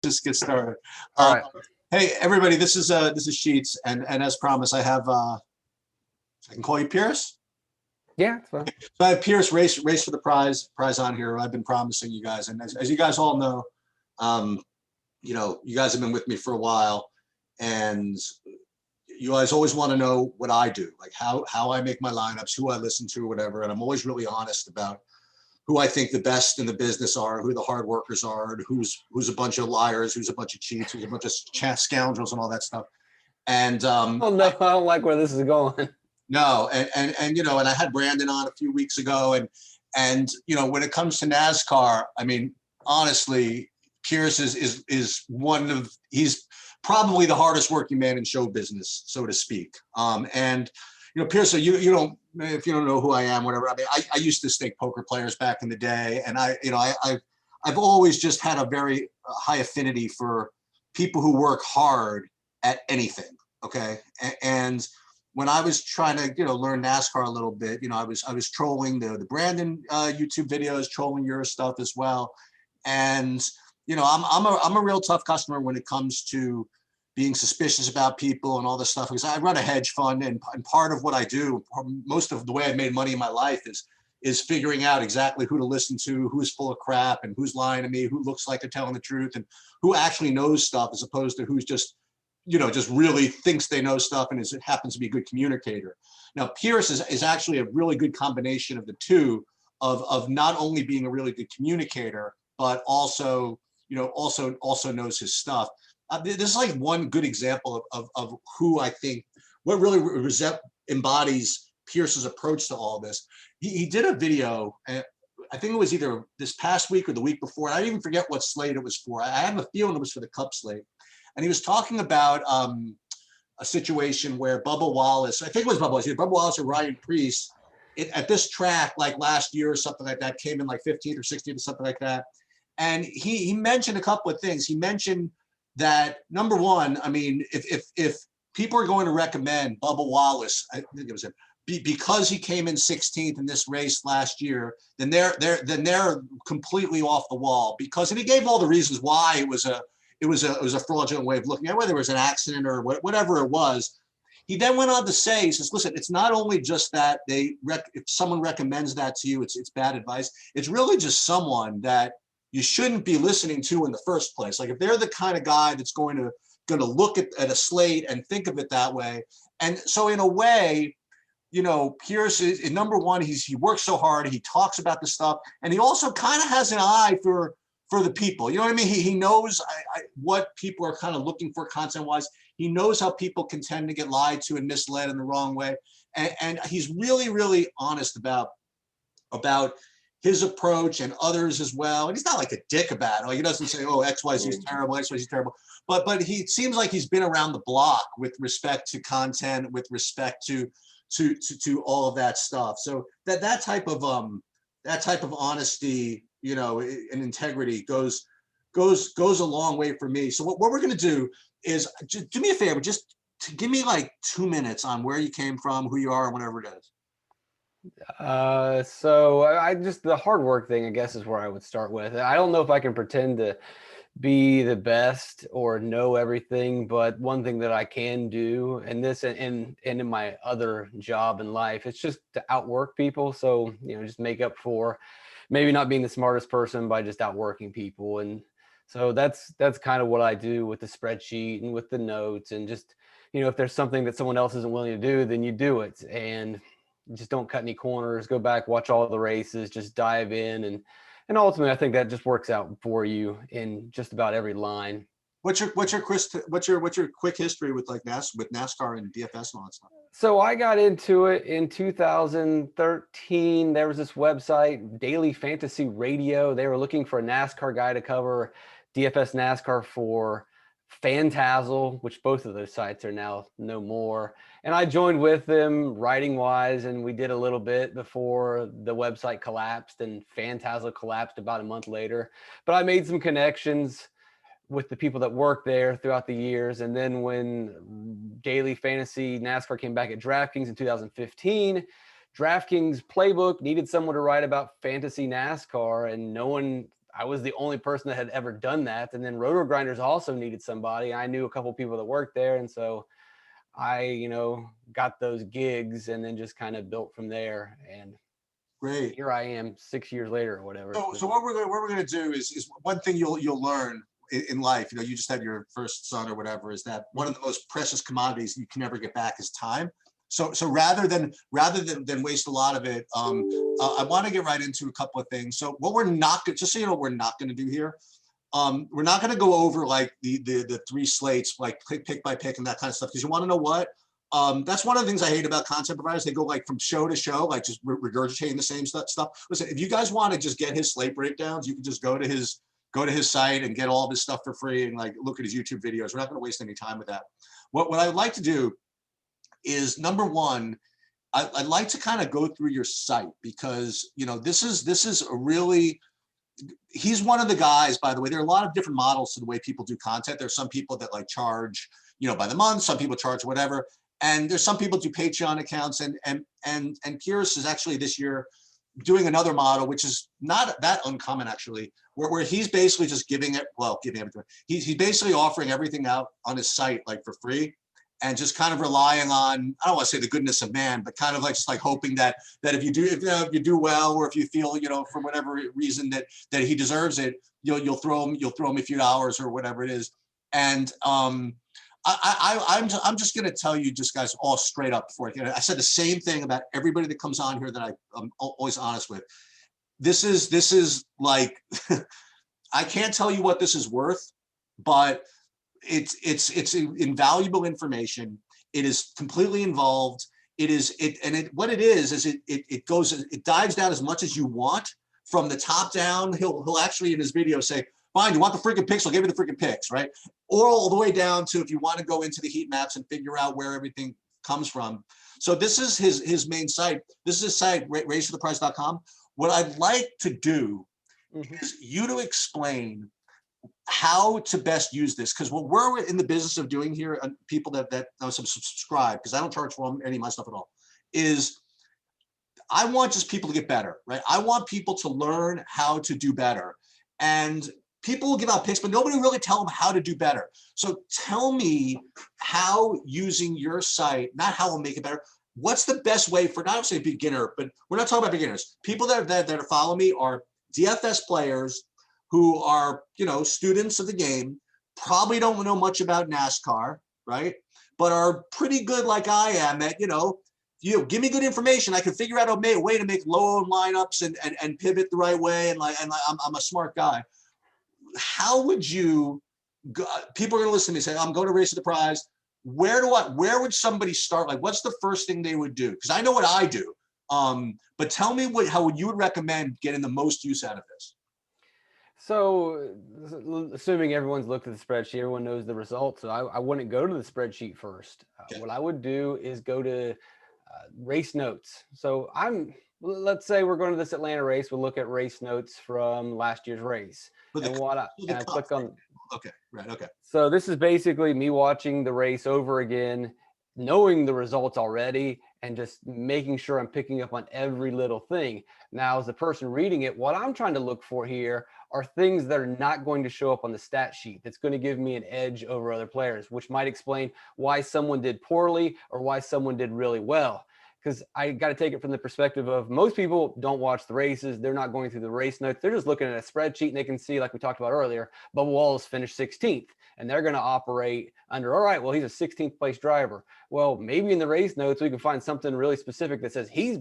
just get started. All right. Hey, everybody, this is Sheets, and as promised, I have I can call you Pearce. Yeah, it's fine. So I have Pearce Race for the prize on here. I've been promising you guys, and as you guys all know, you guys have been with me for a while, and you guys always want to know what I do, like how I make my lineups, who I listen to, or whatever. And I'm always really honest about who I think the best in the business are, who the hard workers are, and who's a bunch of liars, who's a bunch of cheats, who's a bunch of scoundrels, and all that stuff. And oh no, I don't like where this is going. No, and I had Brandon on a few weeks ago, and when it comes to NASCAR, I mean, honestly, Pearce is he's probably the hardest working man in show business, so to speak. And Pearce, you don't, if you don't know who I am, whatever. I mean, I used to stake poker players back in the day, and I've always just had a very high affinity for people who work hard at anything. Okay, and when I was trying to learn NASCAR a little bit, I was trolling the Brandon YouTube videos, trolling your stuff as well, and I'm a real tough customer when it comes to being suspicious about people and all this stuff, because I run a hedge fund, and part of what I do, most of the way I've made money in my life is figuring out exactly who to listen to, who's full of crap, and who's lying to me, who looks like they're telling the truth, and who actually knows stuff, as opposed to who's just really thinks they know stuff and happens to be a good communicator. Now, Pearce is actually a really good combination of the two, of not only being a really good communicator, but also knows his stuff. This is like one good example of who I think, what really embodies Pearce's approach to all this. He did a video, I think it was either this past week or the week before. I even forget what slate it was for. I have a feeling it was for the Cup slate. And he was talking about a situation where Bubba Wallace, I think it was Bubba Wallace or Ryan Preece, at this track, like last year or something like that, came in like 15th or 16th or something like that. And he mentioned a couple of things. He mentioned that, number one, I mean, if people are going to recommend Bubba Wallace, I think it was him, because he came in 16th in this race last year, then they're completely off the wall. And he gave all the reasons why it was a fraudulent way of looking at it, whether it was an accident or whatever it was. He then went on to say, he says, listen, it's not only just that if someone recommends that to you, it's bad advice. It's really just someone that you shouldn't be listening to in the first place. Like, if they're the kind of guy that's going to look at a slate and think of it that way. And so in a way, Pearce is, number one, he works so hard, he talks about the stuff, and he also kind of has an eye for the people. You know what I mean? He knows what people are kind of looking for content-wise. He knows how people can tend to get lied to and misled in the wrong way. And he's really, really honest about his approach, and others as well. And he's not like a dick about it. Like, he doesn't say, oh, XYZ is terrible, XYZ is terrible. But he seems like he's been around the block with respect to content, with respect to all of that stuff. So that type of honesty, and integrity goes a long way for me. So what we're going to do is, just do me a favor, just to give me like 2 minutes on where you came from, who you are, and whatever it is. So I just, the hard work thing, I guess, is where I would start with. I don't know if I can pretend to be the best or know everything, but one thing that I can do, and this and in my other job in life, it's just to outwork people. So, just make up for maybe not being the smartest person by just outworking people. And so that's kind of what I do with the spreadsheet and with the notes, and just, if there's something that someone else isn't willing to do, then you do it, and just don't cut any corners. Go back, watch all the races, just dive in, and ultimately, I think that just works out for you in just about every line. What's your quick history with NASCAR and DFS and all that stuff? So I got into it in 2013. There was this website, Daily Fantasy Radio. They were looking for a NASCAR guy to cover DFS NASCAR for Phantasm, which both of those sites are now no more. And I joined with them writing wise, and we did a little bit before the website collapsed, and Phantasm collapsed about a month later. But I made some connections with the people that worked there throughout the years. And then when Daily Fantasy NASCAR came back at DraftKings in 2015, DraftKings Playbook needed someone to write about fantasy NASCAR, and I was the only person that had ever done that. And then Roto Grinders also needed somebody. I knew a couple people that worked there. And so I, got those gigs and then just kind of built from there. And Great. here I am 6 years later or whatever. So what we're gonna do is one thing you'll learn in life. You just had your first son or whatever. Is that one of the most precious commodities you can never get back is time. So rather than waste a lot of it, I want to get right into a couple of things. So what we're not just so you know, we're not going to do here. We're not going to go over like the 3 slates, like pick by pick and that kind of stuff, because you want to know what. That's one of the things I hate about content providers. They go like from show to show, like just regurgitating the same stuff. Listen, if you guys want to just get his slate breakdowns, you can just go to his site and get all of his stuff for free and like look at his YouTube videos. We're not going to waste any time with that. What I would like to do is, number one, I'd like to kind of go through your site, because this is a really, he's one of the guys, by the way. There are a lot of different models to the way people do content. There's some people that like charge by the month, some people charge whatever, and there's some people do Patreon accounts, and Pearce is actually this year doing another model, which is not that uncommon actually, where he's basically just giving everything. He's basically offering everything out on his site like for free, and just kind of relying on, I don't want to say the goodness of man, but kind of like just like hoping that if you do well, or if you feel for whatever reason that he deserves it, you'll throw him a few dollars or whatever it is. And I'm just going to tell you, just guys, all straight up before I said the same thing about everybody that comes on here that I'm always honest with. This is like I can't tell you what this is worth, but it's invaluable information. It is completely involved. What it is it dives down as much as you want from the top down. He'll actually in his video say, fine, you want the freaking picks, I'll give you the freaking picks, right? Or all the way down to if you want to go into the heat maps and figure out where everything comes from. So this is his main site. This is his site, Race4thePrize.com. What I'd like to do is you to explain how to best use this, because what we're in the business of doing here, people that subscribe, because I don't charge for any of my stuff at all, is I want just people to get better, right? I want people to learn how to do better. And people will give out picks, but nobody will really tell them how to do better. So tell me how using your site, not how we'll make it better, what's the best way for, not to say beginner, but we're not talking about beginners. People that follow me are DFS players who are, students of the game, probably don't know much about NASCAR, right? But are pretty good like I am at, give me good information. I can figure out a way to make low lineups and pivot the right way. And I'm a smart guy. How would you go? People are going to listen to me say, I'm going to Race for the Prize. Where would somebody start? Like, what's the first thing they would do? Because I know what I do. But tell me how you would recommend getting the most use out of this. So assuming everyone's looked at the spreadsheet, everyone knows the results. So I wouldn't go to the spreadsheet first. Okay. What I would do is go to race notes. So let's say we're going to this Atlanta race. We'll look at race notes from last year's race. And I click on. Okay, right, okay. So this is basically me watching the race over again, knowing the results already, and just making sure I'm picking up on every little thing. Now, as the person reading it, what I'm trying to look for here are things that are not going to show up on the stat sheet that's going to give me an edge over other players, which might explain why someone did poorly or why someone did really well. Because I got to take it from the perspective of most people don't watch the races. They're not going through the race notes. They're just looking at a spreadsheet and they can see, like we talked about earlier, Bubba Wallace finished 16th, and they're going to operate under, all right, well, he's a 16th place driver. Well, maybe in the race notes, we can find something really specific that says he's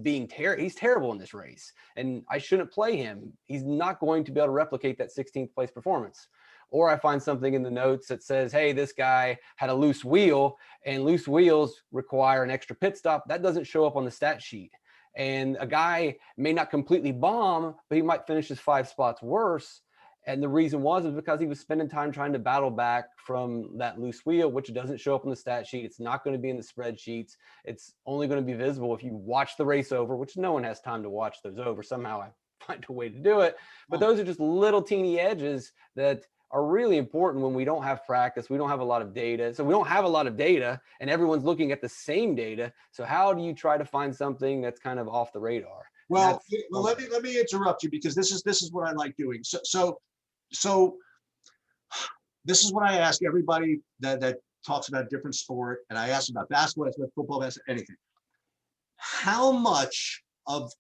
terrible in this race and I shouldn't play him. He's not going to be able to replicate that 16th place performance. Or I find something in the notes that says, hey, this guy had a loose wheel, and loose wheels require an extra pit stop. That doesn't show up on the stat sheet. And a guy may not completely bomb, but he might finish his 5 spots worse. And the reason is because he was spending time trying to battle back from that loose wheel, which doesn't show up on the stat sheet. It's not going to be in the spreadsheets. It's only going to be visible if you watch the race over, which no one has time to watch those over. Somehow I find a way to do it. But those are just little teeny edges that are really important when we don't have practice. We don't have a lot of data. So we don't have a lot of data and everyone's looking at the same data. So how do you try to find something that's kind of off the radar? Well, let me interrupt you, because this is what I like doing. So So this is what I ask everybody that talks about a different sport, and I ask about basketball, I ask about football, basketball, anything. How much of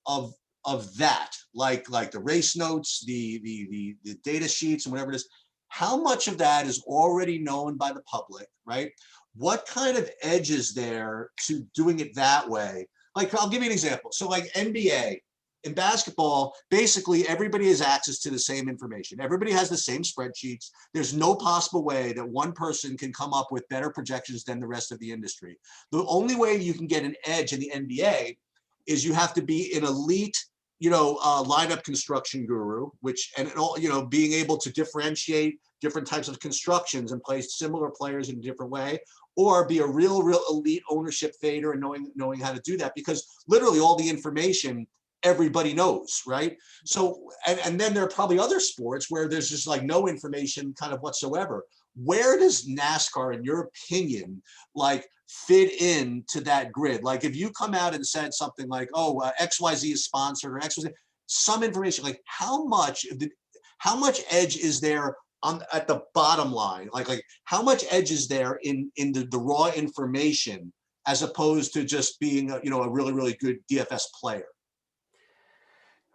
that, like the race notes, the data sheets, and whatever it is, how much of that is already known by the public, right? What kind of edge is there to doing it that way? Like, I'll give you an example. So like NBA, in basketball, basically everybody has access to the same information. Everybody has the same spreadsheets. There's no possible way that one person can come up with better projections than the rest of the industry. The only way you can get an edge in the NBA is you have to be an elite, lineup construction guru, which, and all, being able to differentiate different types of constructions and place similar players in a different way, or be a real elite ownership fader and knowing how to do that, because literally all the information everybody knows, right? So, and then there are probably other sports where there's just like no information kind of whatsoever. Where does NASCAR, in your opinion, like fit into that grid? Like if you come out and said something like, oh, XYZ is sponsored, or XYZ, some information, like how much edge is there at the bottom line? Like how much edge is there in the raw information, as opposed to just being a really good DFS player?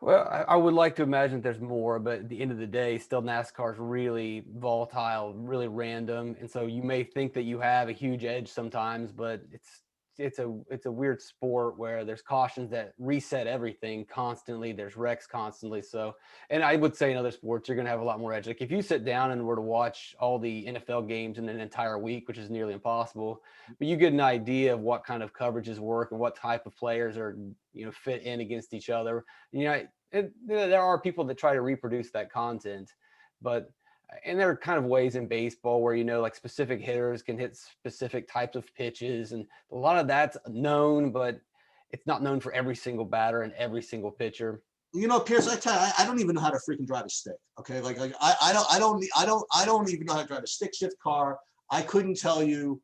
Well, I would like to imagine there's more, but at the end of the day, still NASCAR is really volatile, really random, and so you may think that you have a huge edge sometimes, but it's a weird sport where there's cautions that reset everything constantly. There's wrecks constantly. So, and I would say in other sports, you're going to have a lot more edge. Like if you sit down and were to watch all the NFL games in an entire week, which is nearly impossible, but you get an idea of what kind of coverages work and what type of players are, fit in against each other. There are people that try to reproduce that content, and there are kind of ways in baseball where, like specific hitters can hit specific types of pitches. And a lot of that's known, but it's not known for every single batter and every single pitcher. Pearce, I tell you, I don't even know how to freaking drive a stick. Okay. Like I don't even know how to drive a stick shift car. I couldn't tell you,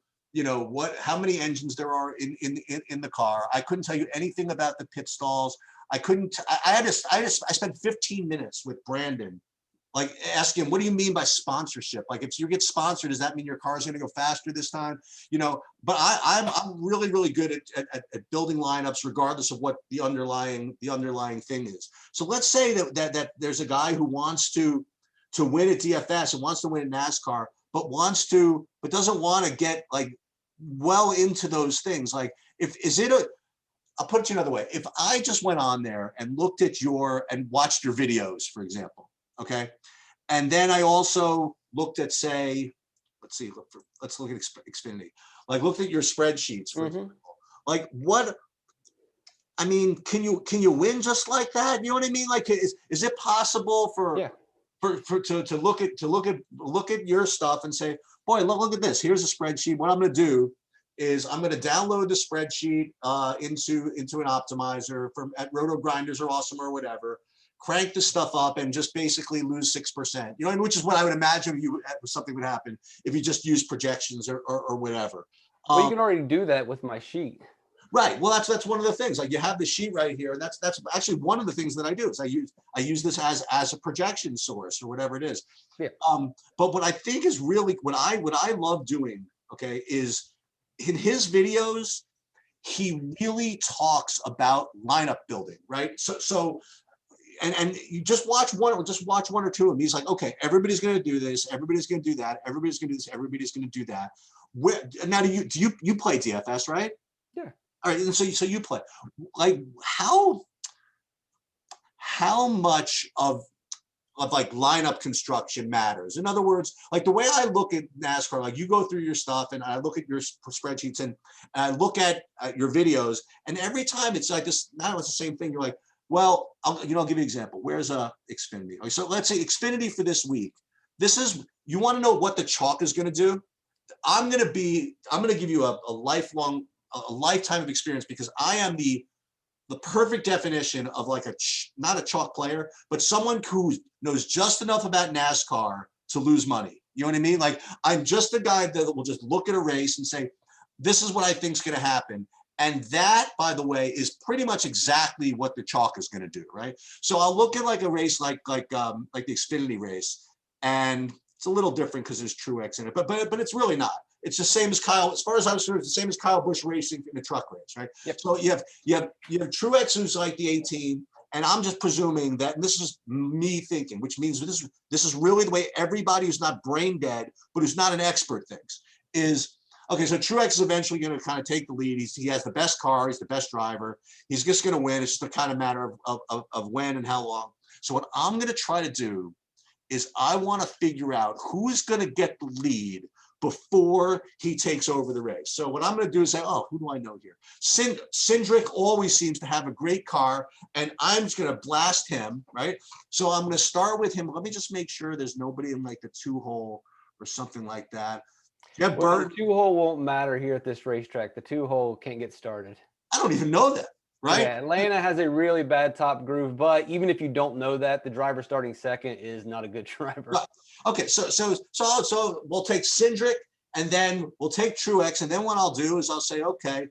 how many engines there are in the car. I couldn't tell you anything about the pit stalls. I spent 15 minutes with Brandon, like asking him, what do you mean by sponsorship? Like if you get sponsored, does that mean your car is going to go faster this time? But I'm really good at building lineups, regardless of what the underlying thing is. So let's say that there's a guy who wants to win at DFS and wants to win at NASCAR, but doesn't want to get like well into those things. Like I'll put it to you another way. If I just went on there and looked at and watched your videos, for example, okay, and then I also looked at, say, let's look at Xfinity. Like looked at your spreadsheets, for example. Like I mean, can you win just like that? You know what I mean? Like, is it possible to look at your stuff and say, boy, look at this. Here's a spreadsheet. What I'm going to do is I'm going to download the spreadsheet into an optimizer at Roto Grinders or Awesome or whatever, crank the stuff up and just basically lose 6%, which is what I would imagine something would happen if you just use projections or whatever. Well, you can already do that with my sheet. Right. Well, that's one of the things. Like you have the sheet right here, and that's actually one of the things that I do is I use this as a projection source or whatever it is. Yeah. But what I think is really what I love doing, okay, is in his videos, he really talks about lineup building, right? So and you just watch one or two of them. He's like, okay, everybody's going to do this, everybody's going to do that, everybody's going to do this, everybody's going to do that. Now do you play DFS, right? Yeah. All right, and so you play. Like how much of like lineup construction matters? In other words, like the way I look at NASCAR, like you go through your stuff and I look at your spreadsheets and I look at your videos, and every time it's like this. Now it's the same thing. You're like, well, I'll give you an example. Where's Xfinity? Okay, so let's say Xfinity for this week. You want to know what the chalk is going to do? I'm going to give you a lifetime of experience, because I am the perfect definition of like not a chalk player, but someone who knows just enough about NASCAR to lose money. You know what I mean? Like I'm just the guy that will just look at a race and say, this is what I think is going to happen. And that, by the way, is pretty much exactly what the chalk is going to do, right? So I'll look at like a race like the Xfinity race, and it's a little different because there's Truex in it, but it's really not. It's the same as Kyle. As far as I'm concerned, it's the same as Kyle Busch racing in a truck race, right? Yep. So you have Truex, who's like the 18, and I'm just presuming that, and this is me thinking, which means this is really the way everybody who's not brain dead, but who's not an expert thinks, is okay. So Truex is eventually going to kind of take the lead. He has the best car. He's the best driver. He's just going to win. It's just a kind of matter of when and how long. So what I'm going to try to do is I want to figure out who is going to get the lead before he takes over the race. So what I'm going to do is say, oh, who do I know here? Cindric always seems to have a great car, and I'm just going to blast him, right? So I'm going to start with him. Let me just make sure there's nobody in like the 2-hole or something like that. Yeah, Well, the 2-hole won't matter here at this racetrack. The 2-hole can't get started. I don't even know that. Right? Yeah, Atlanta has a really bad top groove, but even if you don't know that, the driver starting second is not a good driver. Right. Okay, so we'll take Cindric, and then we'll take Truex, and then what I'll do is I'll say, okay,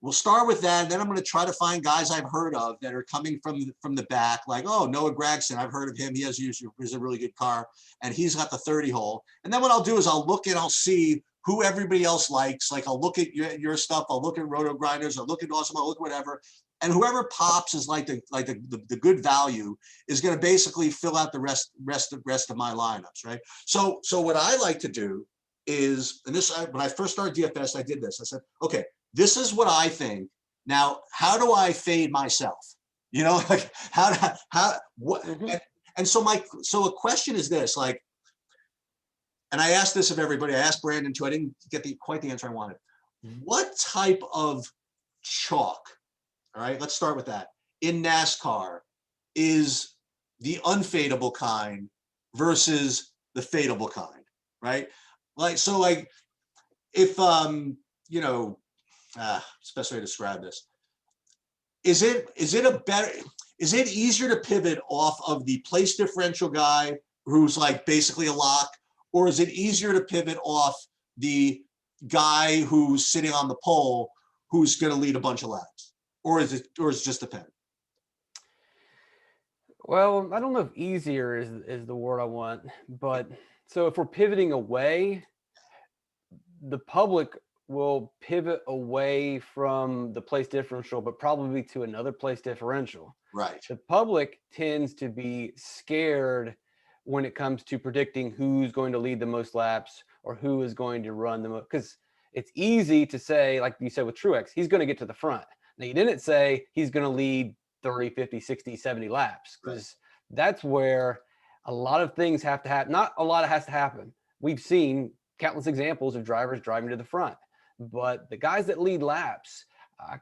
we'll start with that, and then I'm going to try to find guys I've heard of that are coming from the back, like, oh, Noah Gragson, I've heard of him. He has a really good car, and he's got the 30-hole. And then what I'll do is I'll look and I'll see who everybody else likes. Like, I'll look at your stuff, I'll look at Roto Grinders, I'll look at Awesome, I'll look at whatever. And whoever pops is like the good value is going to basically fill out the rest of my lineups, right? So what I like to do is, and this, when I first started DFS, I did this. I said, okay, this is what I think. Now, how do I fade myself? You know, like what? And so a question is this, like, and I asked this of everybody. I asked Brandon too. I didn't get quite the answer I wanted. What type of chalk, all right, let's start with that, in NASCAR is the unfadeable kind versus the fadeable kind, right? Like, so like if, you know, it's the best way to describe this. Is it easier to pivot off of the place differential guy who's like basically a lock, or is it easier to pivot off the guy who's sitting on the pole who's going to lead a bunch of laps? Or is it just depend? Well, I don't know if easier is the word I want, but so if we're pivoting away, the public will pivot away from the place differential, but probably to another place differential. Right. The public tends to be scared when it comes to predicting who's going to lead the most laps or who is going to run the most, because it's easy to say, like you said with Truex, he's going to get to the front. Now, you didn't say he's going to lead 30, 50, 60, 70 laps, because that's where a lot of things have to happen. Not a lot has to happen. We've seen countless examples of drivers driving to the front, but the guys that lead laps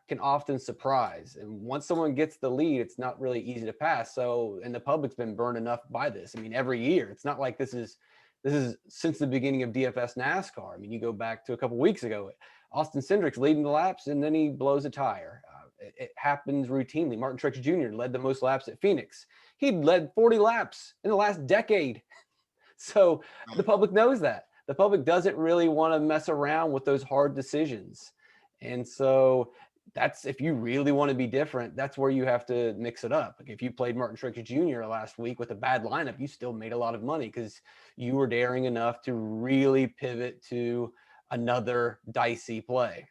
can often surprise. And once someone gets the lead, it's not really easy to pass. So, and the public's been burned enough by this. I mean, every year, it's not like this is since the beginning of DFS NASCAR. I mean, you go back to a couple weeks ago, Austin Cindric's leading the laps and then he blows a tire. It happens routinely. Martin Truex Jr. led the most laps at Phoenix. He'd led 40 laps in the last decade. So the public knows that. The public doesn't really want to mess around with those hard decisions. And so that's, if you really want to be different, that's where you have to mix it up. Like if you played Martin Truex Jr. last week with a bad lineup, you still made a lot of money because you were daring enough to really pivot to another dicey play.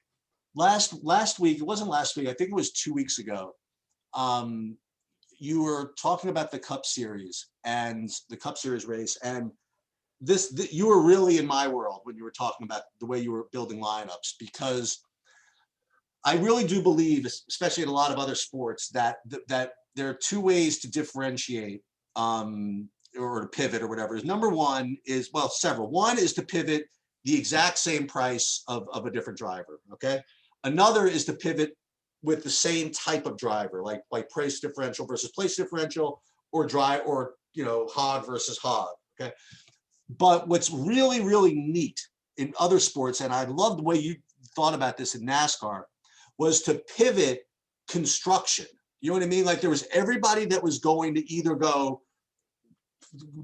Last week, it wasn't last week, I think it was 2 weeks ago. You were talking about the Cup Series and the Cup Series race, and you were really in my world when you were talking about the way you were building lineups, because I really do believe, especially in a lot of other sports, that there are two ways to differentiate or to pivot or whatever. Number one is, well, several. One is to pivot the exact same price of a different driver, okay? Another is to pivot with the same type of driver, like price differential versus place differential, or hog versus hog, okay? But what's really, really neat in other sports, and I love the way you thought about this in NASCAR, was to pivot construction. You know what I mean? Like there was everybody that was going to either go,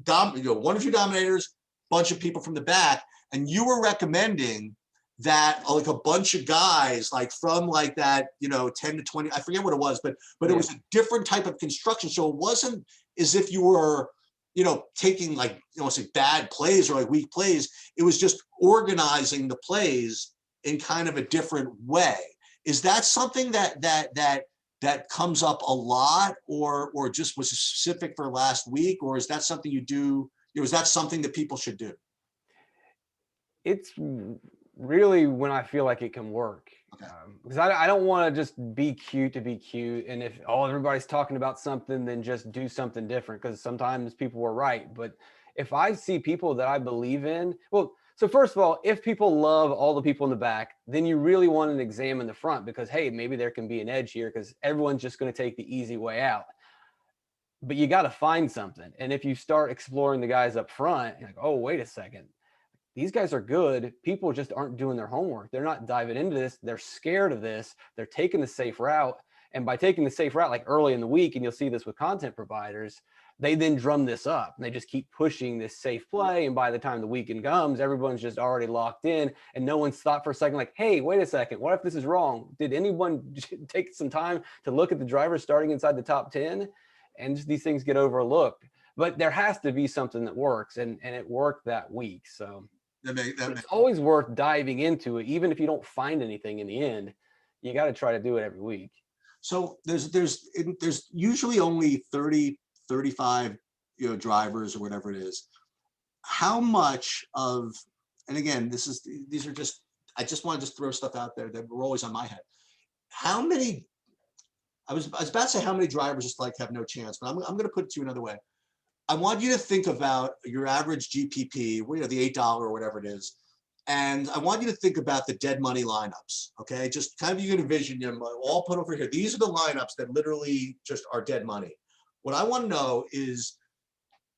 one or two dominators, bunch of people from the back, and you were recommending that like a bunch of guys like from like that 10 to 20, I forget what it was, but it was a different type of construction. So it wasn't as if you were taking like, say bad plays or like weak plays. It was just organizing the plays in kind of a different way. Is that something that comes up a lot, or just was specific for last week, or is that something you do? Is that something that people should do? It's really when I feel like it can work. Okay. Because I don't want to just be cute to be cute. And if everybody's talking about something, then just do something different. Because sometimes people were right. But if I see people that I believe in, well, so first of all, if people love all the people in the back, then you really want to examine the front because, hey, maybe there can be an edge here because everyone's just going to take the easy way out. But you got to find something. And if you start exploring the guys up front, you're like, oh, wait a second. These guys are good. People just aren't doing their homework. They're not diving into this. They're scared of this. They're taking the safe route. And by taking the safe route, like early in the week, and you'll see this with content providers, they then drum this up and they just keep pushing this safe play. And by the time the weekend comes, everyone's just already locked in and no one's thought for a second, like, hey, wait a second. What if this is wrong? Did anyone take some time to look at the drivers starting inside the top 10? And just these things get overlooked. But there has to be something that works, and it worked that week. So it's always worth diving into it, even if you don't find anything in the end. You got to try to do it every week. So there's usually only 30, 35, drivers or whatever it is. How much of, and again, these are just, I just want to just throw stuff out there that were always on my head. How many, I was about to say how many drivers just like have no chance, but I'm going to put it to you another way. I want you to think about your average GPP, the $8 or whatever it is. And I want you to think about the dead money lineups, okay? Just kind of you can envision them all put over here. These are the lineups that literally just are dead money. What I want to know is,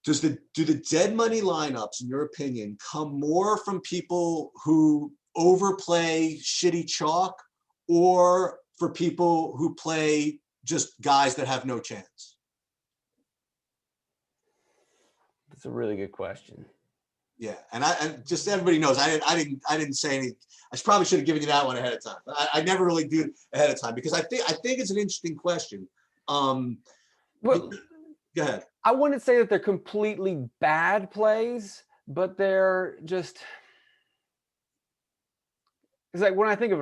do the dead money lineups, in your opinion, come more from people who overplay shitty chalk, or for people who play just guys that have no chance? That's a really good question. Yeah, and just everybody knows I didn't say any. I probably should have given you that one ahead of time. I never really do ahead of time because I think it's an interesting question. Well, go ahead. I wouldn't say that they're completely bad plays, but they're just. It's like when I think of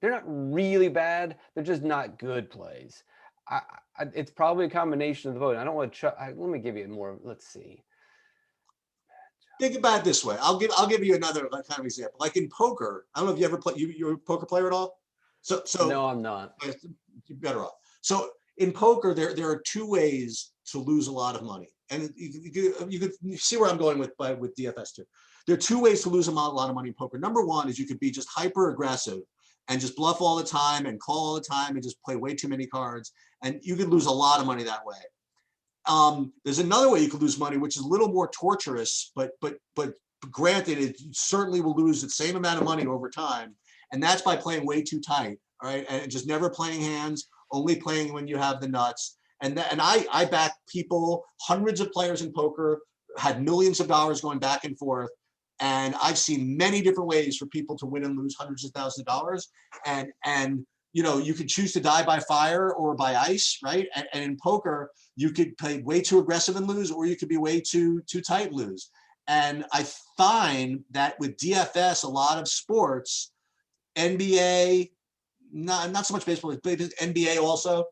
they're not really bad. They're just not good plays. It's probably a combination of the vote. I don't want to. Let me give you more. Let's see. Think about it this way. I'll give you another kind of example. Like in poker, I don't know if you ever play. You're a poker player at all? So no, I'm not. You're better off. So in poker, there are two ways to lose a lot of money, and you could see where I'm going with DFS too. There are two ways to lose a lot of money in poker. Number one is you could be just hyper aggressive and just bluff all the time and call all the time and just play way too many cards, and you could lose a lot of money that way. There's another way you could lose money, which is a little more torturous, but granted, it certainly will lose the same amount of money over time, and that's by playing way too tight, all right, and just never playing hands, only playing when you have the nuts. And I back people, hundreds of players in poker, had millions of dollars going back and forth, and I've seen many different ways for people to win and lose hundreds of thousands of dollars, and you could choose to die by fire or by ice, right? And in poker, you could play way too aggressive and lose, or you could be way too tight and lose. And I find that with DFS, a lot of sports, NBA, not so much baseball, but NBA also,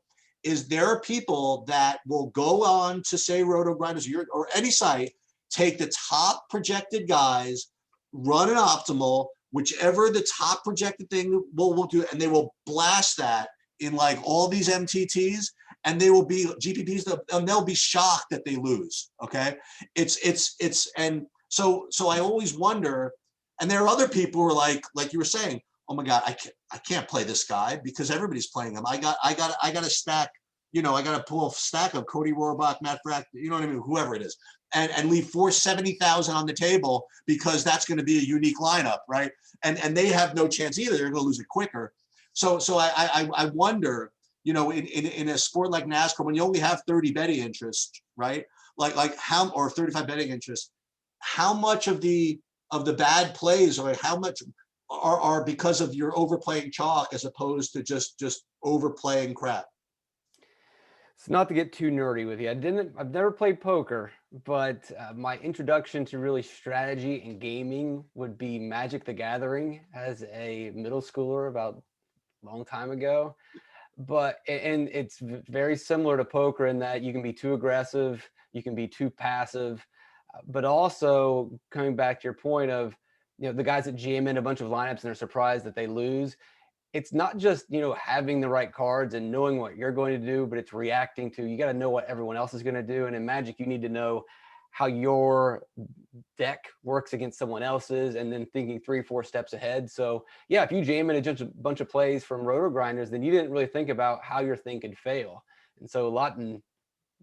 is there are people that will go on to say Roto Grinders or any site, take the top projected guys, run an optimal, whichever the top projected thing will do, and they will blast that in like all these MTTs, and they will be GPPs, and they'll be shocked that they lose. Okay, and so I always wonder, and there are other people who are like you were saying, oh my God, I can't play this guy because everybody's playing him. I got a stack, I got to pull a stack of Cody Rohrbach, Matt Frack, you know what I mean, whoever it is. And leave 470,000 on the table because that's going to be a unique lineup, right? And they have no chance either. They're going to lose it quicker. So I wonder, in a sport like NASCAR, when you only have 30 betting interest, right? Like how, or 35 betting interest, how much of the bad plays, or how much are because of your overplaying chalk as opposed to just overplaying crap? It's not to get too nerdy with you. I've never played poker, but my introduction to really strategy and gaming would be Magic the Gathering as a middle schooler about a long time ago. But and it's very similar to poker in that you can be too aggressive, you can be too passive, but also coming back to your point of, the guys that GM in a bunch of lineups and they're surprised that they lose. It's not just, having the right cards and knowing what you're going to do, but it's reacting to, you got to know what everyone else is going to do. And in Magic, you need to know how your deck works against someone else's, and then thinking 3-4 steps ahead. So yeah, if you jam in a bunch of plays from roto grinders, then you didn't really think about how your thing could fail. And so a lot in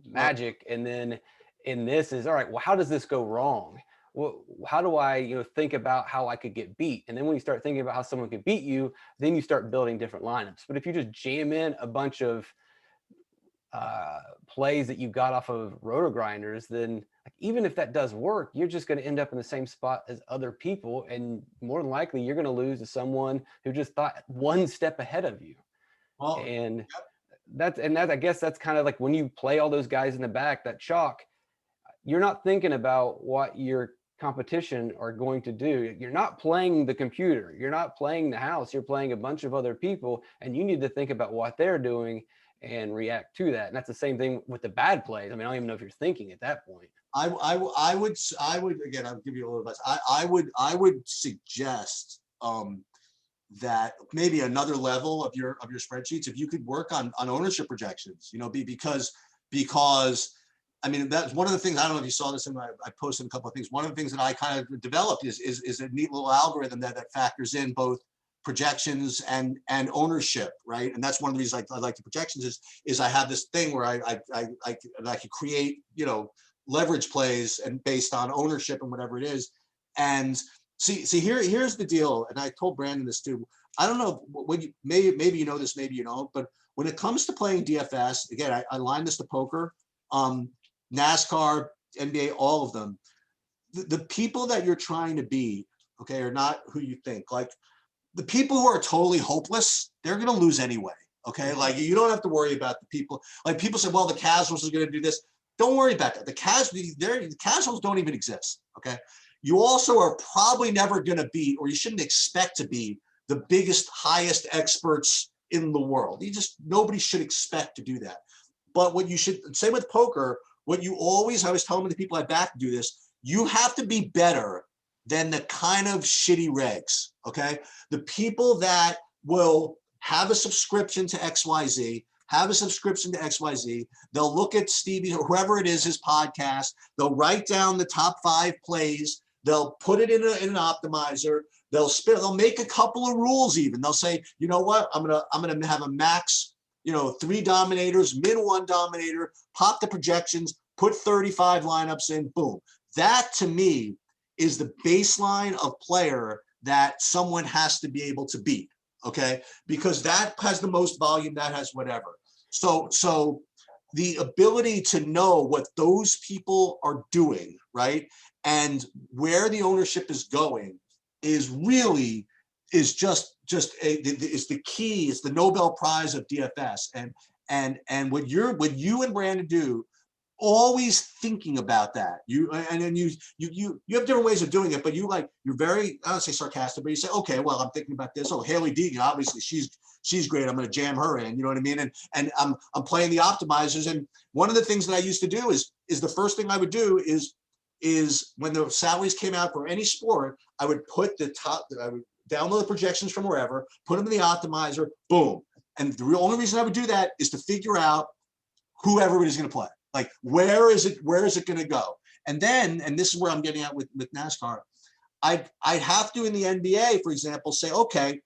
Magic, and then in this is, all right, well, how does this go wrong? Well, how do I, think about how I could get beat? And then when you start thinking about how someone could beat you, then you start building different lineups. But if you just jam in a bunch of plays that you got off of roto grinders, then even if that does work, you're just going to end up in the same spot as other people, and more than likely you're going to lose to someone who just thought one step ahead of you. Well, And yep. that I guess that's kind of like when you play all those guys in the back, that chalk, you're not thinking about what your competition are going to do. You're not playing the computer, you're not playing the house, you're playing a bunch of other people, and you need to think about what they're doing and react to that. And that's the same thing with the bad plays. I mean, I don't even know if you're thinking at that point. I would again, I'll give you a little advice. I would suggest that maybe another level of your spreadsheets, if you could work on ownership projections, because I mean, that's one of the things, I don't know if you saw this in I posted a couple of things. One of the things that I kind of developed is a neat little algorithm that factors in both projections and ownership, right? And that's one of the reasons I like the projections is I have this thing where I could create, leverage plays and based on ownership and whatever it is. And here's the deal. And I told Brandon this too. I don't know when you maybe you know this, maybe you don't, but when it comes to playing DFS, again, I line this to poker, NASCAR, NBA, all of them. The people that you're trying to beat, okay, are not who you think. Like the people who are totally hopeless, they're going to lose anyway. Okay, like you don't have to worry about the people. Like people say, well, the casuals are going to do this. Don't worry about that. The casuals don't even exist. Okay, you also are probably never going to beat, or you shouldn't expect to be, the biggest, highest experts in the world. Nobody should expect to do that. But what you should say with poker, what you always, I was telling the people I back to do this, you have to be better than the kind of shitty regs, okay? The people that will have a subscription to XYZ, they'll look at Stevie, or whoever it is, his podcast, they'll write down the top 5 plays, they'll put it in an optimizer, they'll make a couple of rules even. They'll say, you know what, I'm gonna have a max, 3 dominators, min 1 dominator, pop the projections, put 35 lineups in, boom. That to me is the baseline of player that someone has to be able to beat, okay? Because that has the most volume, that has whatever. So the ability to know what those people are doing, right? And where the ownership is going is the key. It's the Nobel Prize of DFS. And what you and Brandon do, always thinking about that. You have different ways of doing it, but you're very, I don't say sarcastic, but you say, okay, well, I'm thinking about this. Oh, Haley Deegan, obviously she's great. I'm going to jam her in. You know what I mean? And I'm playing the optimizers. And one of the things that I used to do is the first thing I would do is when the salaries came out for any sport, I would put I would download the projections from wherever, put them in the optimizer, boom. And the only reason I would do that is to figure out who everybody's going to play. Like, where is it going to go? And then, and this is where I'm getting at with NASCAR, I'd have to, in the NBA, for example, say, okay,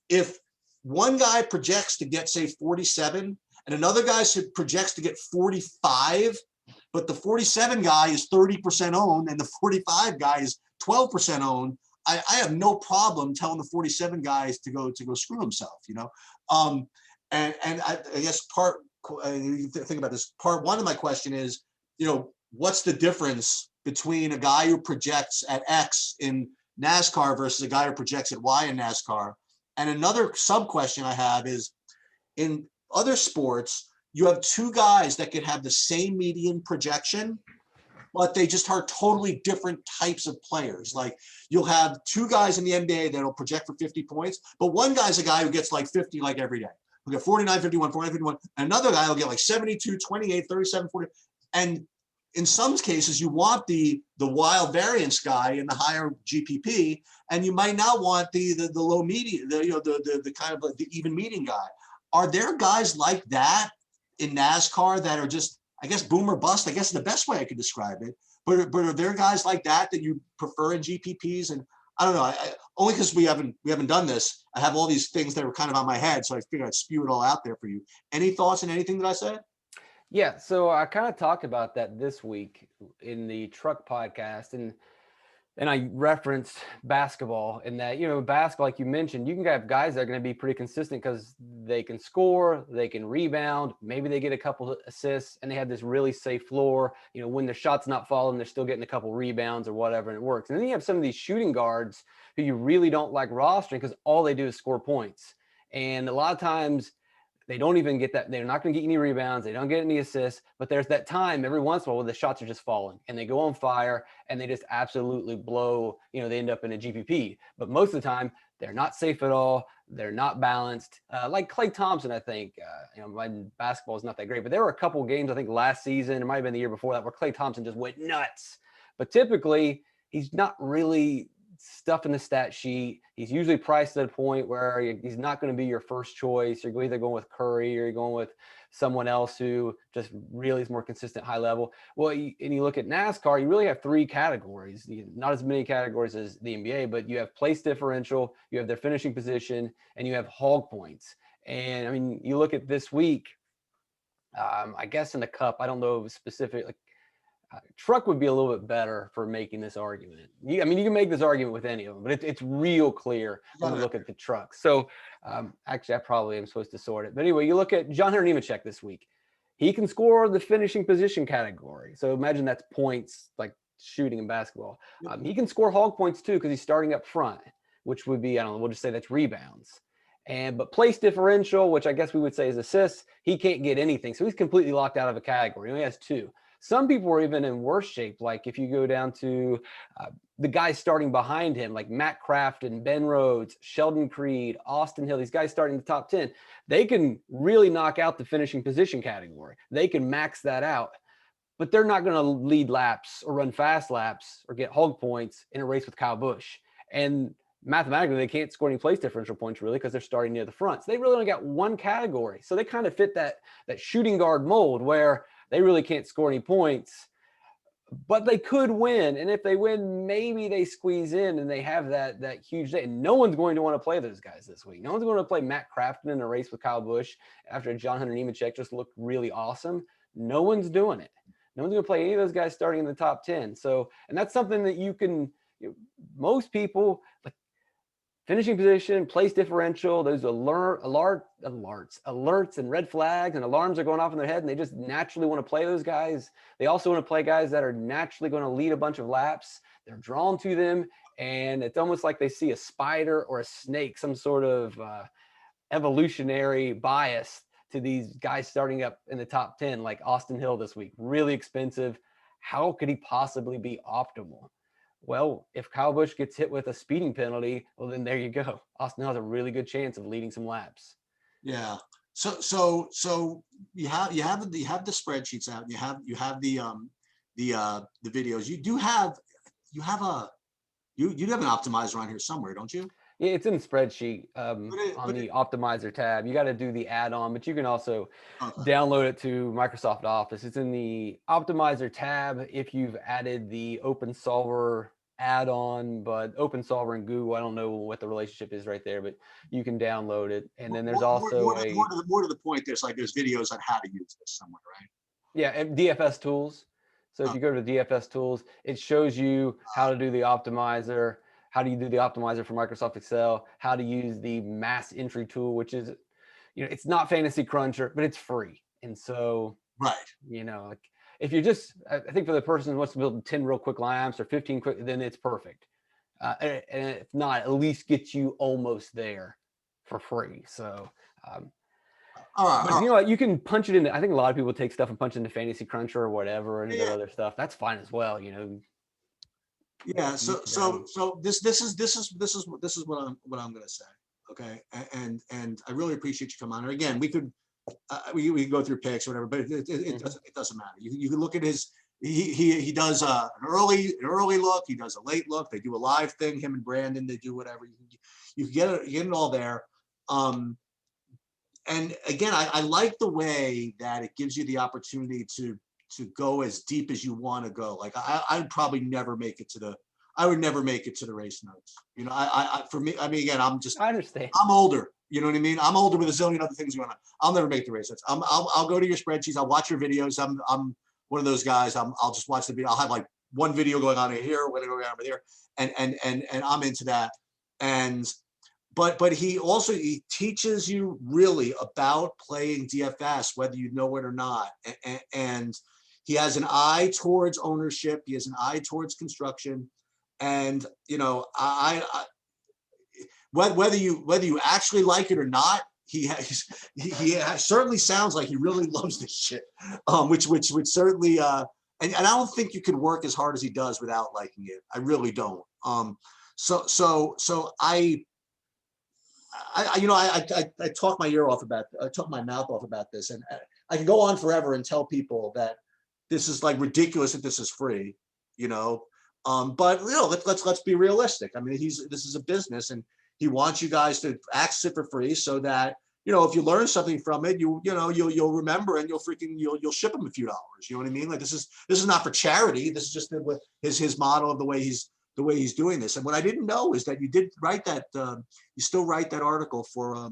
if one guy projects to get, say, 47, and another guy projects to get 45, but the 47 guy is 30% owned and the 45 guy is 12% owned, I have no problem telling the 47 guys to go screw himself, And I guess think about this. Part one of my question is, what's the difference between a guy who projects at X in NASCAR versus a guy who projects at Y in NASCAR? And another sub question I have is, in other sports, you have 2 guys that could have the same median projection, but they just are totally different types of players. Like you'll have two guys in the NBA that'll project for 50 points, but one guy's a guy who gets like 50 like every day. He'll get 49, 51, 49, 51. Another guy will get like 72, 28, 37, 40. And in some cases, you want the wild variance guy in the higher GPP, and you might not want the low median, the kind of the even median guy. Are there guys like that in NASCAR that are just, I guess, boom or bust? I guess the best way I could describe it. But are there guys like that you prefer in GPPs? And I don't know. Only because we haven't done this, I have all these things that are kind of on my head, so I figured I'd spew it all out there for you. Any thoughts on anything that I said? Yeah, so I kind of talked about that this week in the truck podcast, and I referenced basketball, and that, basketball, like you mentioned, you can have guys that are going to be pretty consistent because they can score, they can rebound, maybe they get a couple of assists, and they have this really safe floor. When their shot's not falling, they're still getting a couple rebounds or whatever, and it works. And then you have some of these shooting guards who you really don't like rostering because all they do is score points. And a lot of times they don't even get that. They're not going to get any rebounds. They don't get any assists, but there's that time every once in a while where the shots are just falling and they go on fire and they just absolutely blow, they end up in a GPP. But most of the time they're not safe at all. They're not balanced. Like Klay Thompson, I think, my basketball is not that great, but there were a couple of games, I think last season, it might've been the year before that, where Klay Thompson just went nuts. But typically he's not really stuff in the stat sheet. He's usually priced at a point where he's not going to be your first choice. You're either going with Curry or you're going with someone else who just really is more consistent, high level. Well, and you look at NASCAR, you really have three categories, not as many categories as the NBA, but you have place differential, you have their finishing position, and you have hog points. And I mean, you look at this week, I guess in the Cup, I don't know specific, like, truck would be a little bit better for making this argument. You can make this argument with any of them, but it's real clear when you look at the trucks. So actually, I probably am supposed to sort it. But anyway, you look at John Hunter Nemechek this week. He can score the finishing position category. So imagine that's points like shooting in basketball. He can score hog points too because he's starting up front, which would be, I don't know, we'll just say that's rebounds. But place differential, which I guess we would say is assists, he can't get anything. So he's completely locked out of a category. He only has two. Some people are even in worse shape. Like if you go down to the guys starting behind him, like Matt Crafton, Ben Rhodes, Sheldon Creed, Austin Hill, these guys starting the top 10, they can really knock out the finishing position category. They can max that out, but they're not going to lead laps or run fast laps or get hog points in a race with Kyle Busch. And mathematically, they can't score any place differential points really because they're starting near the front. So they really only got one category. So they kind of fit that shooting guard mold where they really can't score any points, but they could win. And if they win, maybe they squeeze in and they have that huge day. And no one's going to want to play those guys this week. No one's going to play Matt Crafton in a race with Kyle Busch after John Hunter Nemechek just looked really awesome. No one's doing it. No one's going to play any of those guys starting in the top 10. So, and that's something that you can, most people, like, finishing position, place differential, those alerts and red flags and alarms are going off in their head, and they just naturally want to play those guys. They also want to play guys that are naturally going to lead a bunch of laps. They're drawn to them, and it's almost like they see a spider or a snake, some sort of evolutionary bias to these guys starting up in the top 10, like Austin Hill this week. Really expensive. How could he possibly be optimal? Well, if Kyle Busch gets hit with a speeding penalty, well, then there you go. Austin has a really good chance of leading some laps. Yeah. So you have the spreadsheets out. You have the videos. You do have an optimizer on here somewhere, don't you? Yeah, it's in the spreadsheet on the optimizer tab. You got to do the add-on, but you can also download it to Microsoft Office. It's in the optimizer tab if you've added the OpenSolver add-on, but OpenSolver and Google, I don't know what the relationship is right there, but you can download it. And then there's also more to the point. There's videos on how to use this somewhere, right? Yeah, and DFS tools. So if you go to DFS tools, it shows you how to do the optimizer. How do you do the optimizer for Microsoft Excel? How to use the mass entry tool, which is, it's not Fantasy Cruncher, but it's free. And so, right. Like if you're just, I think for the person who wants to build 10 real quick lineups or 15 quick, then it's perfect. And if not, at least get you almost there for free. So All right, But all you right. know what? You can punch it into. I think a lot of people take stuff and punch it into Fantasy Cruncher or whatever, and their Yeah, other stuff. That's fine as well. You know, yeah. each So their own. this is what I'm gonna say. Okay, and I really appreciate you coming on. Again, we can go through picks or whatever, but Mhm. it doesn't matter. You can look at his. He does an early look. He does a late look. They do a live thing. Him and Brandon, they do whatever. You get it all there. And again, I like the way that it gives you the opportunity to go as deep as you want to go. Like I'd probably never make it to the. I would never make it to the race notes. You know, for me, I mean, again, I understand. I'm older. You know what I mean? I'm older with a zillion other things going on. I'll never make the race notes. I'll go to your spreadsheets. I'll watch your videos. I'm one of those guys. I'll just watch the video. I'll have like one video going on here, one going on over there, and I'm into that. And but he teaches you really about playing DFS, whether you know it or not. And he has an eye towards ownership. He has an eye towards construction. And you know, whether you actually like it or not, he certainly sounds like he really loves this shit. Which would certainly and I don't think you could work as hard as he does without liking it. I really don't. So I talk my ear off about, I talk my mouth off about this, and I can go on forever and tell people that this is like ridiculous that this is free, you know. But you know, let's be realistic. I mean, this is a business, and he wants you guys to access it for free, so that you know if you learn something from it, you'll remember, and you'll ship him a few dollars. You know what I mean? Like this is not for charity. This is just his model of the way he's doing this. And what I didn't know is that you did write that. You still write that article for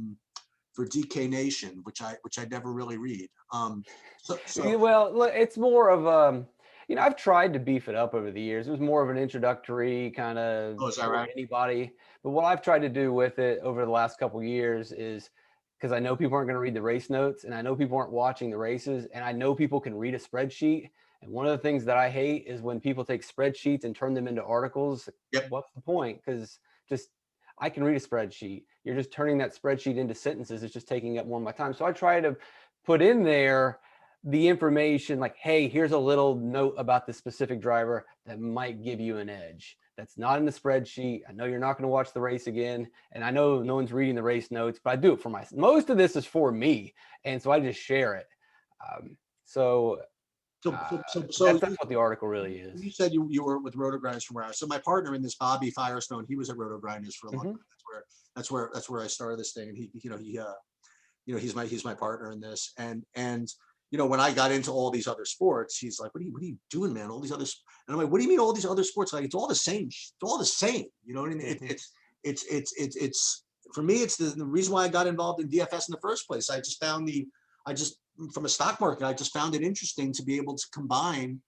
DK Nation, which I never really read. Yeah, well, look, it's more of you know, I've tried to beef it up over the years. It was more of an introductory kind of Oh, is that for right? anybody. But what I've tried to do with it over the last couple of years is because I know people aren't going to read the race notes, and I know people aren't watching the races, and I know people can read a spreadsheet. And one of the things that I hate is when people take spreadsheets and turn them into articles. Yep. What's the point? Because just I can read a spreadsheet. You're just turning that spreadsheet into sentences. It's just taking up more of my time. So I try to put in there the information like, hey, here's a little note about the specific driver that might give you an edge. That's not in the spreadsheet. I know you're not going to watch the race again, and I know no one's reading the race notes, but I do it for myself. Most of this is for me, and so I just share it. So that's what the article really is. You said you were with Roto Grinders from where. So my partner in this, Bobby Firestone, he was at Roto Grinders for a long time. That's where I started this thing, and he's my partner in this, and you know, when I got into all these other sports, he's like, what are you doing, man? All these other, and I'm like, what do you mean all these other sports? Like, it's all the same. It's all the same. You know what I mean? It's for me, it's the reason why I got involved in DFS in the first place. I just, from a stock market, I just found it interesting to be able to combine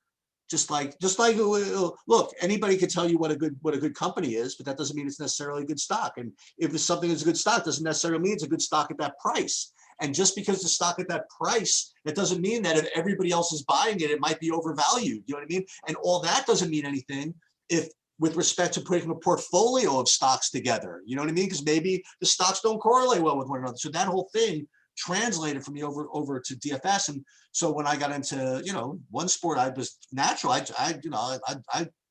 just like look, anybody could tell you what a good company is, but that doesn't mean it's necessarily a good stock. And if it's something that's a good stock, doesn't necessarily mean it's a good stock at that price. And just because the stock at that price, that doesn't mean that if everybody else is buying it, it might be overvalued. You know what I mean? And all that doesn't mean anything if with respect to putting a portfolio of stocks together. You know what I mean? Because maybe the stocks don't correlate well with one another. So that whole thing translated for me over to DFS. And so when I got into, you know, one sport, I was natural. I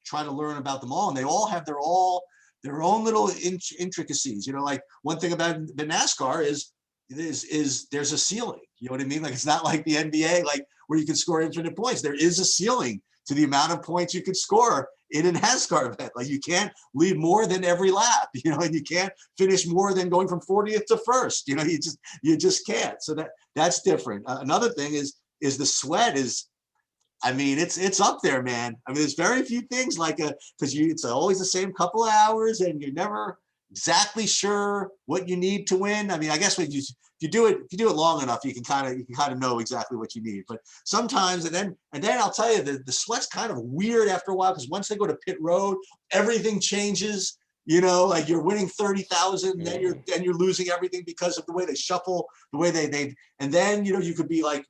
try to learn about them all, and they all have their own little intricacies. You know, like one thing about the NASCAR is there's a ceiling. You know what I mean? Like it's not like the NBA, like where you can score infinite points. There is a ceiling to the amount of points you could score in a NASCAR event. Like you can't lead more than every lap, you know, and you can't finish more than going from 40th to first. You know, you just can't. So that's different. Another thing is the sweat is, I mean, it's up there, man. I mean, there's very few things like because it's always the same couple of hours, and you're never exactly sure what you need to win. I mean, I guess if you do it long enough, you can kind of know exactly what you need. But sometimes, and then I'll tell you, the sweat's kind of weird after a while, because once they go to pit road, everything changes. You know, like you're winning 30,000, then you're losing everything because of the way they shuffle, the way they, and then you know you could be like,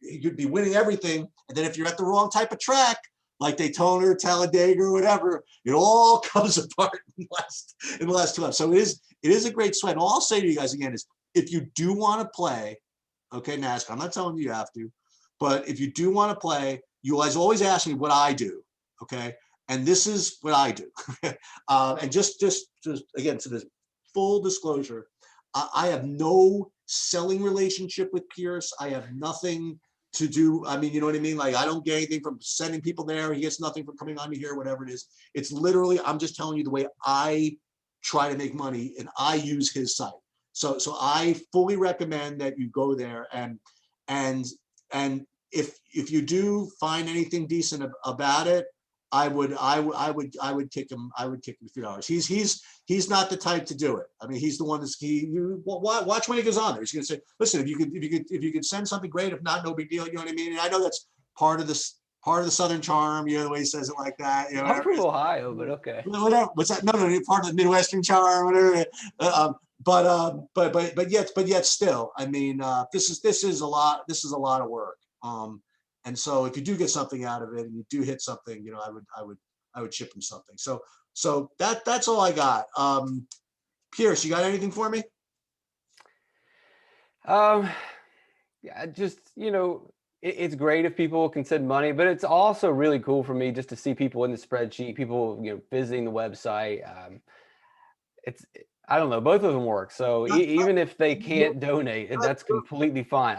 you'd be winning everything, and then if you're at the wrong type of track, like Daytona or Talladega or whatever, it all comes apart in the last 2 laps. So it is a great sweat. And all I'll say to you guys again is, if you do want to play Okay, NASCAR. I'm not telling you have to, but if you do want to play, you guys always ask me what I do. Okay, and this is what I do. And just again, to the full disclosure, I have no selling relationship with Pearce. I have nothing to do. I mean, you know what I mean? Like, I don't get anything from sending people there. He gets nothing from coming on to here, whatever it is. It's literally, I'm just telling you the way I try to make money, and I use his site. So I fully recommend that you go there, and if you do find anything decent about it, I would kick him. I would kick him $3. He's not the type to do it. I mean, he's the one that's you watch when he goes on there. He's going to say, listen, if you could send something, great. If not, no big deal. You know what I mean? And I know that's part of the Southern charm. You know, the way he says it like that. You know, I'm from Ohio, but okay. Whatever. What's that? No, part of the Midwestern charm. Whatever. But yet still, I mean, this is a lot. This is a lot of work. And so if you do get something out of it, and you do hit something, you know, I would ship him something. So that's all I got. Pearce, you got anything for me? Yeah, just, you know, it's great if people can send money, but it's also really cool for me just to see people in the spreadsheet, people, you know, visiting the website. I don't know, both of them work. So even if they can't donate, that's completely fine.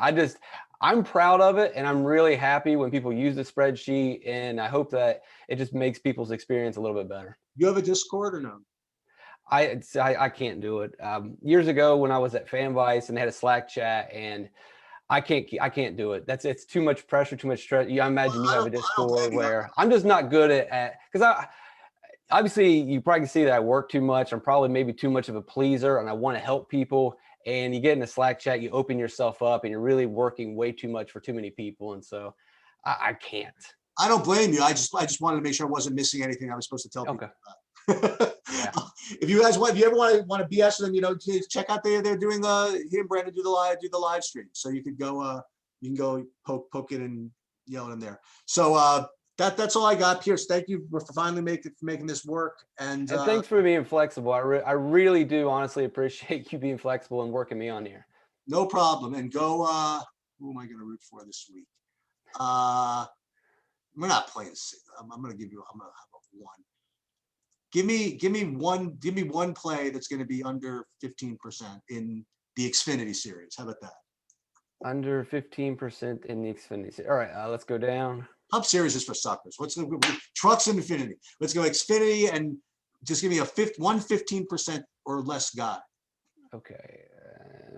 I'm proud of it, and I'm really happy when people use the spreadsheet, and I hope that it just makes people's experience a little bit better. You have a Discord or no? I can't do it. Years ago when I was at FanVice and they had a Slack chat, and I can't do it. It's too much pressure, too much stress. I imagine you have a Discord where I'm just not good at, because obviously you probably can see that I work too much. I'm probably maybe too much of a pleaser, and I want to help people. And you get in a Slack chat, you open yourself up, and you're really working way too much for too many people. And so I can't. I don't blame you. I just wanted to make sure I wasn't missing anything I was supposed to tell people about. Yeah. If you ever want to BS them, you know, check out they're doing he and Brandon do the live stream. So you could go poke it and yell at him there. So that's all I got. Pearce, thank you for finally making this work. And thanks for being flexible. I really do honestly appreciate you being flexible and working me on here. No problem. And go, who am I going to root for this week? We're not playing. I'm going to have a one. Give me one play that's going to be under 15% in the Xfinity series. How about that? Under 15% in the Xfinity series. All right, let's go down. Cup series is for suckers. What's the trucks and Infinity? Let's go Xfinity and just give me a 15% or less guy. Okay.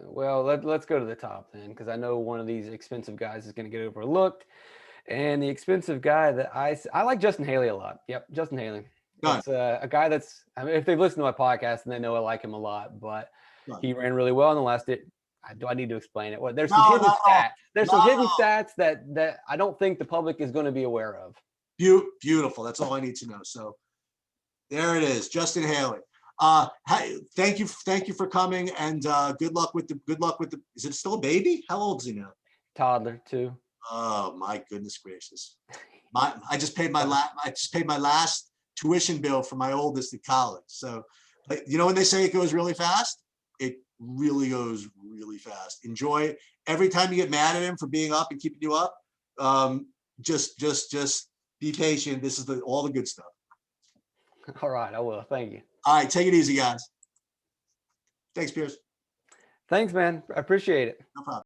Well, let's go to the top then, because I know one of these expensive guys is going to get overlooked. And the expensive guy that I like Justin Haley a lot. Yep, Justin Haley. It's a guy that's, I mean, if they've listened to my podcast, then they know I like him a lot. But he ran really well in the last. Do I need to explain it? Well, there's some hidden stats. There's some hidden stats that I don't think the public is going to be aware of. Beautiful. That's all I need to know. So there it is, Justin Haley. Thank you for coming, and good luck with the. Is it still a baby? How old is he now? Toddler too. Oh my goodness gracious! I just paid my last tuition bill for my oldest at college. So, you know when they say it goes really fast, it really goes really fast. Enjoy every time you get mad at him for being up and keeping you up. Just be patient. This is all the good stuff. All right, I will. Thank you. All right, take it easy, guys. Thanks, Pearce. Thanks, man. I appreciate it. No problem.